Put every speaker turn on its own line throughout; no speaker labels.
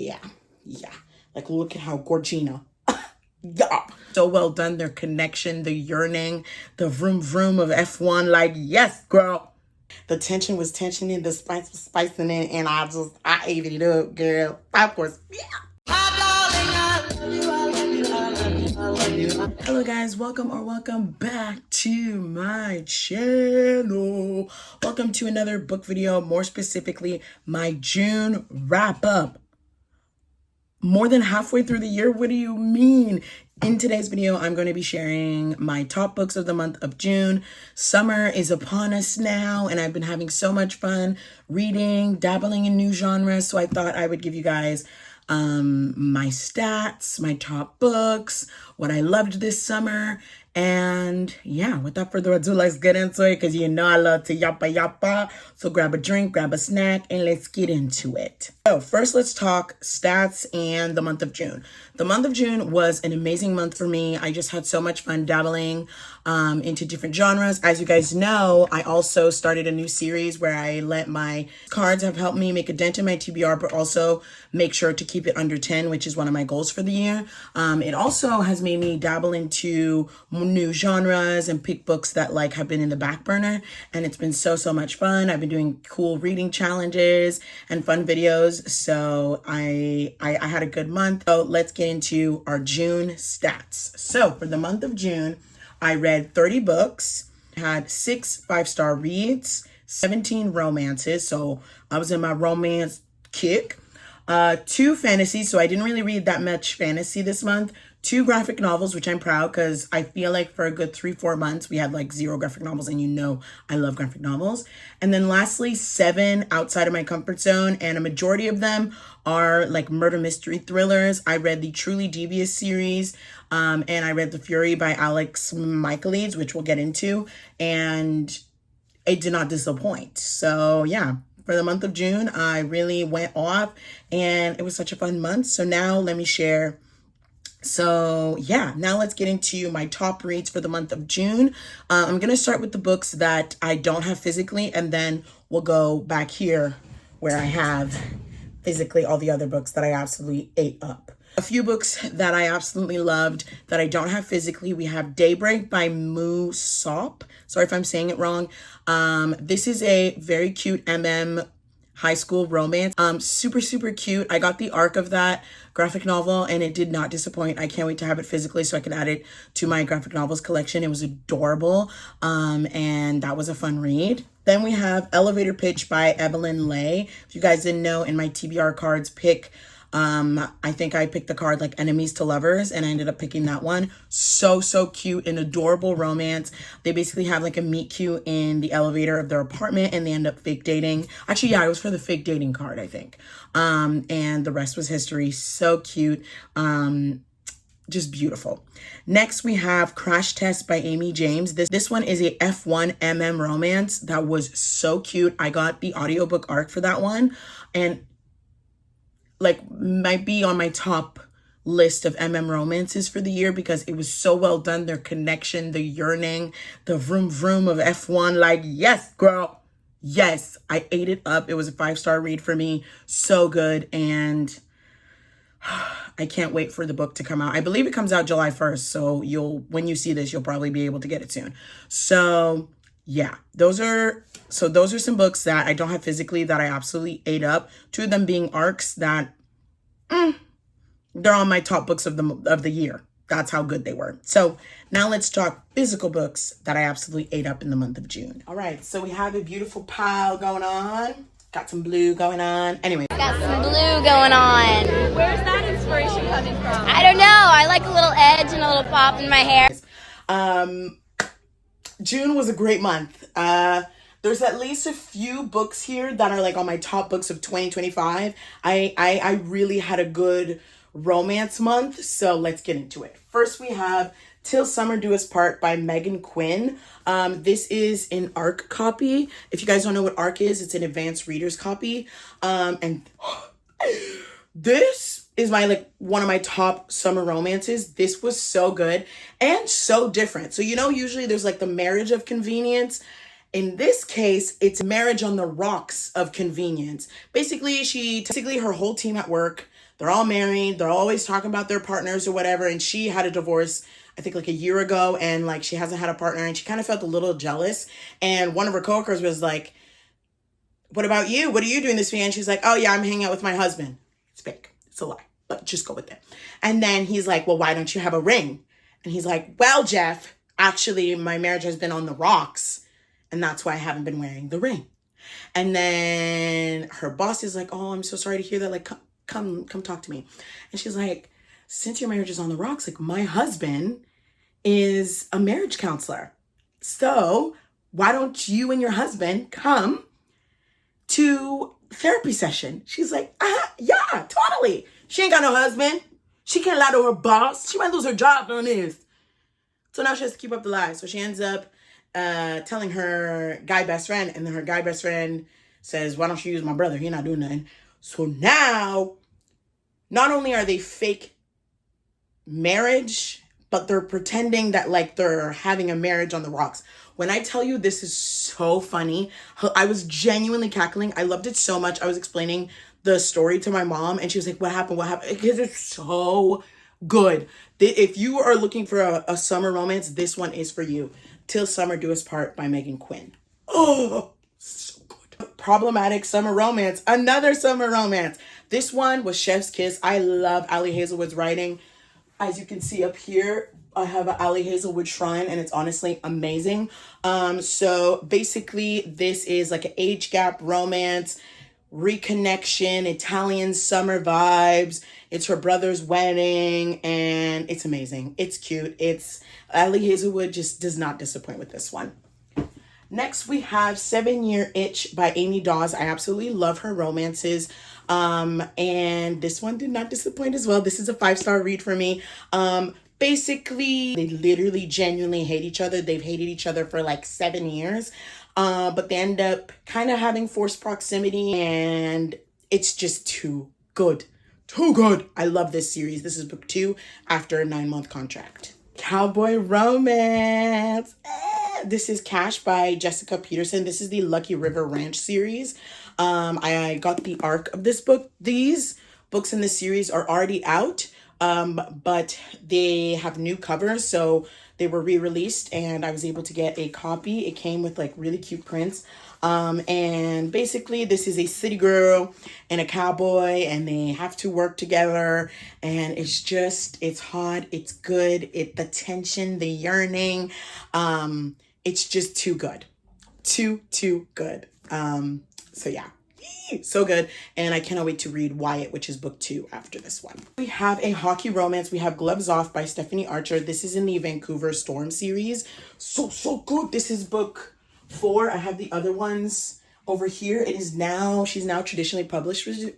Yeah. Like, look at how Gorgina. Yeah. So well done. Their connection, the yearning, the vroom vroom of F1. Like, yes, girl. The tension was tensioning, the spice was spicing it, and I ate it up, girl. Of course. Yeah. Hello guys, welcome back to my channel. Welcome to another book video, more specifically my June wrap up. More than halfway through the year, what do you mean? In today's video, I'm going to be sharing my top books of the month of June. Summer is upon us now, and I've been having so much fun reading, dabbling in new genres, so I thought I would give you guys my stats, my top books, what I loved this summer, and yeah, without further ado, let's get into it, because you know I love to yappa. So grab a drink, grab a snack, and let's get into it. So first, let's talk stats and the month of June. The month of June was an amazing month for me. I just had so much fun dabbling into different genres. As you guys know, I also started a new series where I let my cards have helped me make a dent in my TBR, but also make sure to keep it under 10, which is one of my goals for the year. It also has made me dabble into new genres and pick books that like have been in the back burner, and it's been so much fun. I've been doing cool reading challenges and fun videos, so I had a good month. So let's get into our June stats. So for the month of June, I read 30 books, had 6 5-star reads, 17 romances, so I was in my romance kick, 2 fantasies, so I didn't really read that much fantasy this month, 2 graphic novels, which I'm proud, because I feel like for a good 3-4 months we had like 0 graphic novels, and you know I love graphic novels. And then lastly, 7 outside of my comfort zone, and a majority of them are like murder mystery thrillers. I read the Truly Devious series, and I read The Fury by Alex Michaelides, which we'll get into, and it did not disappoint. So yeah, for the month of June, I really went off, and it was such a fun month. So now let me share. So yeah, now let's get into my top reads for the month of June. I'm going to start with the books that I don't have physically, and then we'll go back here where I have physically all the other books that I absolutely ate up. A few books that I absolutely loved that I don't have physically. We have Daybreak by Moo Sop. Sorry if I'm saying it wrong. This is a very cute high school romance. Super cute. I got the arc of that graphic novel, and it did not disappoint. I can't wait to have it physically so I can add it to my graphic novels collection. It was adorable, and that was a fun read. Then we have Elevator Pitch by Evelyn Lay. If you guys didn't know, in my TBR cards pick, I think I picked the card like Enemies to Lovers, and I ended up picking that one. So cute, an adorable romance. They basically have like a meet cute in the elevator of their apartment, and they end up fake dating. Actually, yeah, it was for the fake dating card, I think. And the rest was history. So cute. Just beautiful. Next, we have Crash Test by Amy James. This one is a F1 romance that was so cute. I got the audiobook arc for that one, and like might be on my top list of romances for the year because it was so well done. Their connection, the yearning, the vroom vroom of F1. Like, yes, girl. Yes, I ate it up. It was a 5-star read for me. So good. And I can't wait for the book to come out. I believe it comes out July 1st. So when you see this, you'll probably be able to get it soon. So yeah, those are some books that I don't have physically that I absolutely ate up. 2 of them being arcs that they're on my top books of the year. That's how good they were. So now let's talk physical books that I absolutely ate up in the month of June. All right, so we have a beautiful pile going on. Got some blue going on. Anyway.
Got some blue going on.
Where's that inspiration coming from?
I don't know. I like a little edge and a little pop in my hair.
June was a great month. There's at least a few books here that are like on my top books of 2025. I really had a good romance month, so let's get into it. First, we have Till Summer Do Us Part by Megan Quinn. This is an ARC copy. If you guys don't know what ARC is, it's an advanced reader's copy. And this is one of my top summer romances. This was so good and so different. So, usually there's like the marriage of convenience. In this case, it's marriage on the rocks of convenience. Basically, her whole team at work They're all married. They're always talking about their partners or whatever. And she had a divorce, I think like a year ago, and like she hasn't had a partner, and she kind of felt a little jealous. And one of her coworkers was like, what about you? What are you doing this weekend? She's like, oh yeah, I'm hanging out with my husband. It's fake. It's a lie, but just go with it. And then he's like, well, why don't you have a ring? And he's like, well, Jeff, actually my marriage has been on the rocks, and that's why I haven't been wearing the ring. And then her boss is like, oh, I'm so sorry to hear that. Like, come talk to me. And she's like, since your marriage is on the rocks, like my husband is a marriage counselor. So why don't you and your husband come to therapy session? She's like, yeah, totally. She ain't got no husband. She can't lie to her boss. She might lose her job doing this. So now she has to keep up the lie. So she ends up telling her guy best friend, and then her guy best friend says, why don't you use my brother? He's not doing nothing. So now, not only are they fake marriage, but they're pretending that like they're having a marriage on the rocks. When I tell you this is so funny, I was genuinely cackling. I loved it so much. I was explaining the story to my mom, and she was like, what happened? What happened? Because it's so good. If you are looking for a summer romance, this one is for you. Till Summer Do Us Part by Megan Quinn. Oh, so good. Problematic summer romance. Another summer romance. This one was Chef's Kiss. I love Ali Hazelwood's writing. As you can see up here, I have an Ali Hazelwood shrine, and it's honestly amazing. So basically, this is like an age gap romance, reconnection, Italian summer vibes. It's her brother's wedding, and it's amazing. It's cute. Ali Hazelwood just does not disappoint with this one. Next, we have 7 Year Itch by Amy Dawes. I absolutely love her romances. And this one did not disappoint as well. This is a 5-star read for me. Basically, they literally genuinely hate each other. They've hated each other for like 7 years. But they end up kind of having forced proximity, and it's just too good. Too good. I love this series. This is book 2 after a 9-month contract. Cowboy romance. This is Cash by Jessica Peterson. This is the Lucky River Ranch series. I got the arc of this book. These books in this series are already out, but they have new covers, so they were re-released, and I was able to get a copy. It came with like really cute prints. And basically this is a city girl and a cowboy, and they have to work together, and it's hot, it's good, the tension, the yearning, it's just too good. Too good. So yeah, so good. And I cannot wait to read Wyatt, which is book 2 after this one. We have a hockey romance. We have Gloves Off by Stephanie Archer. This is in the Vancouver Storm series. So good. This is book 4. I have the other ones over here. She's now traditionally published, which is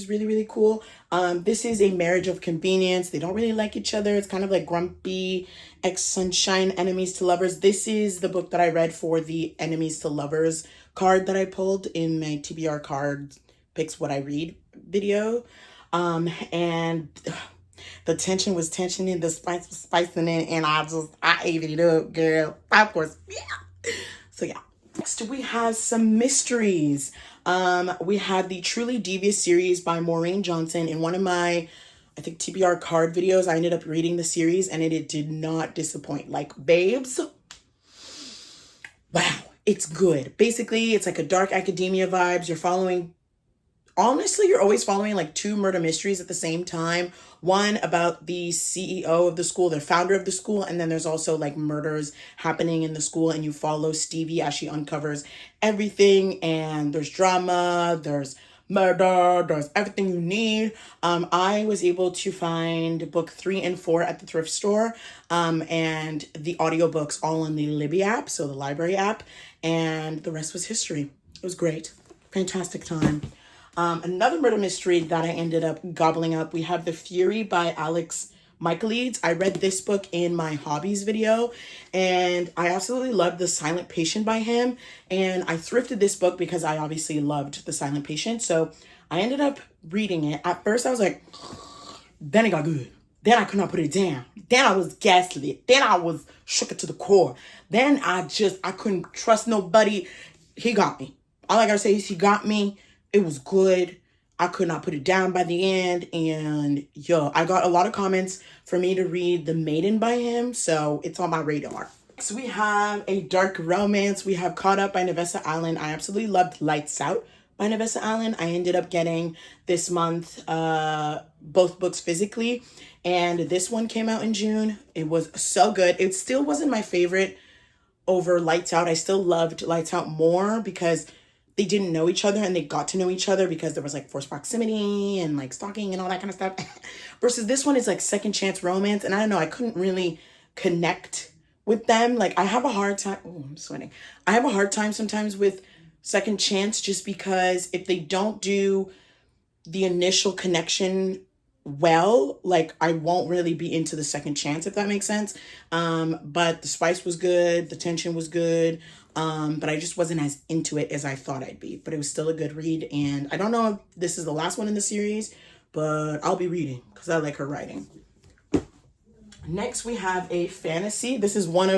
really, really cool. This is a marriage of convenience. They don't really like each other. It's kind of like grumpy ex-sunshine, enemies to lovers. This is the book that I read for the enemies to lovers card that I pulled in my TBR card picks what I read video. And the tension was tensioning, the spice was spicing it, and I ate it up, girl. Of course, yeah. So yeah. Next, we have some mysteries. We have the Truly Devious series by Maureen Johnson. In one of my, I think, TBR card videos, I ended up reading the series, and it did not disappoint. Like, babes, wow, it's good. Basically, it's like a dark academia vibes. You're always following like 2 murder mysteries at the same time. One about the CEO of the school, the founder of the school, and then there's also like murders happening in the school, and you follow Stevie as she uncovers everything, and there's drama, there's murder, there's everything you need. I was able to find book 3 and 4 at the thrift store, and the audiobooks all on the Libby app, so the library app, and the rest was history. It was great. Fantastic time. Another murder mystery that I ended up gobbling up, we have The Fury by Alex Michaelides. I read this book in my hobbies video, and I absolutely loved The Silent Patient by him, and I thrifted this book because I obviously loved The Silent Patient, so I ended up reading it. At first I was like, then it got good. Then I could not put it down. Then I was gaslit. Then I was shook it to the core. Then I couldn't trust nobody. He got me. All I gotta say is he got me. It was good. I could not put it down by the end. And yo, I got a lot of comments for me to read The Maiden by him. So it's on my radar. Next, we have a dark romance. We have Caught Up by Nevessa Allen. I absolutely loved Lights Out by Nevessa Allen. I ended up getting this month both books physically. And this one came out in June. It was so good. It still wasn't my favorite over Lights Out. I still loved Lights Out more because they didn't know each other and they got to know each other because there was like forced proximity and like stalking and all that kind of stuff. Versus this one is like second chance romance. And I don't know, I couldn't really connect with them. Like I have a hard time. Oh, I'm sweating. I have a hard time sometimes with second chance just because if they don't do the initial connection well, like I won't really be into the second chance, if that makes sense. But the spice was good, the tension was good, but I just wasn't as into it as I thought I'd be. But it was still a good read, and I don't know if this is the last one in the series, but I'll be reading because I like her writing. Next, we have a fantasy. This is one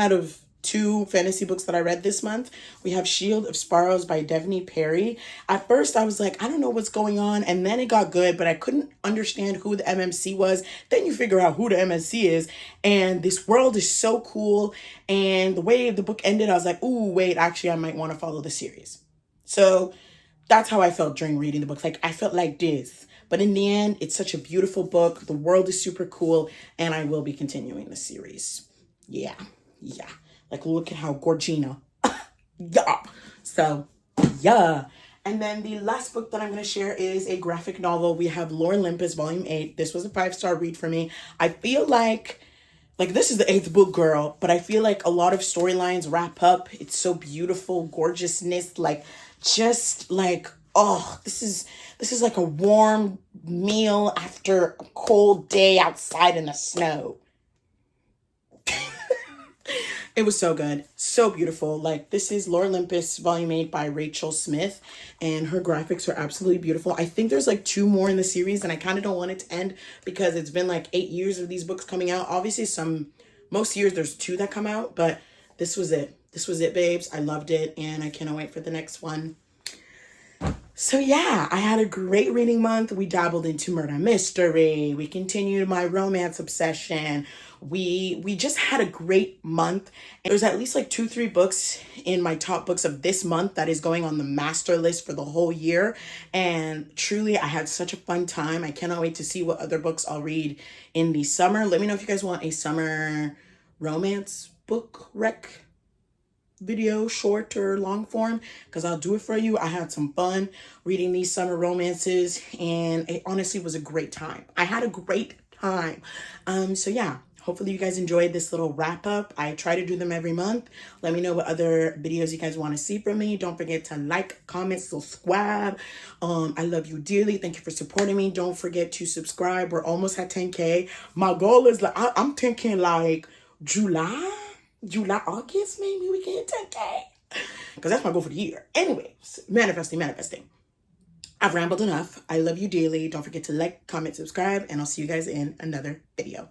out of 2 fantasy books that I read this month. We have Shield of Sparrows by Devney Perry. At first, I was like, I don't know what's going on. And then it got good, but I couldn't understand who the MMC was. Then you figure out who the MMC is. And this world is so cool. And the way the book ended, I was like, ooh, wait, actually, I might want to follow the series. So that's how I felt during reading the book. Like, I felt like this. But in the end, it's such a beautiful book. The world is super cool. And I will be continuing the series. Yeah. Like, look at how Gorgina. Yeah. So, yeah. And then the last book that I'm going to share is a graphic novel. We have Lore Olympus, Volume 8. This was a 5-star read for me. I feel like this is the 8th book, girl. But I feel like a lot of storylines wrap up. It's so beautiful, gorgeousness. Like, just like, oh, this is like a warm meal after a cold day outside in the snow. It was so good. So beautiful. Like, this is Lore Olympus Volume 8 by Rachel Smith. And her graphics are absolutely beautiful. I think there's like 2 more in the series. And I kind of don't want it to end because it's been like 8 years of these books coming out. Obviously, most years there's 2 that come out. But this was it. This was it, babes. I loved it. And I cannot wait for the next one. So yeah, I had a great reading month. We dabbled into murder mystery. We continued my romance obsession. We just had a great month. There's at least like 2-3 books in my top books of this month that is going on the master list for the whole year. And truly, I had such a fun time. I cannot wait to see what other books I'll read in the summer. Let me know if you guys want a summer romance book rec video, short or long form, because I'll do it for you. I had some fun reading these summer romances and it honestly was a great time. I had a great time. So yeah, hopefully you guys enjoyed this little wrap up. I try to do them every month. Let me know what other videos you guys want to see from me. Don't forget to like, comment, subscribe. I love you dearly. Thank you for supporting me. Don't forget to subscribe. We're almost at 10K. My goal is like, I'm thinking like July, August, maybe we can hit 10K. Because that's my goal for the year. Anyways, manifesting. I've rambled enough. I love you dearly. Don't forget to like, comment, subscribe, and I'll see you guys in another video.